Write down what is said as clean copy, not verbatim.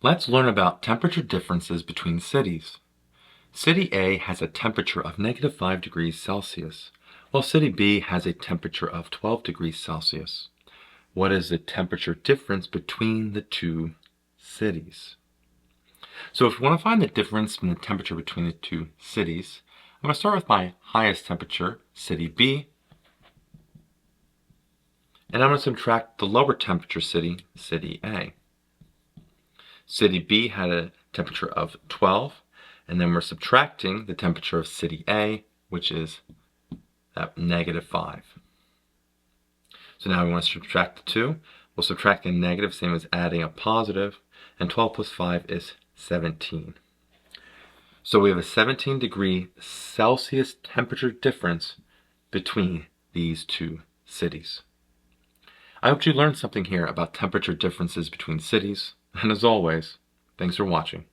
Let's learn about temperature differences between cities. City A has a temperature of -5 degrees Celsius, while City B has a temperature of 12 degrees Celsius. What is the temperature difference between the two cities? So if we want to find the difference in the temperature between the two cities, I'm going to start with my highest temperature, City B, and I'm going to subtract the lower temperature city, City A. City B had a temperature of 12, and then we're subtracting the temperature of City A, which is at -5. So now we want to subtract the two. We'll subtract a negative, same as adding a positive, and 12 plus 5 is 17. So we have a 17-degree Celsius temperature difference between these two cities. I hope you learned something here about temperature differences between cities, and as always, thanks for watching.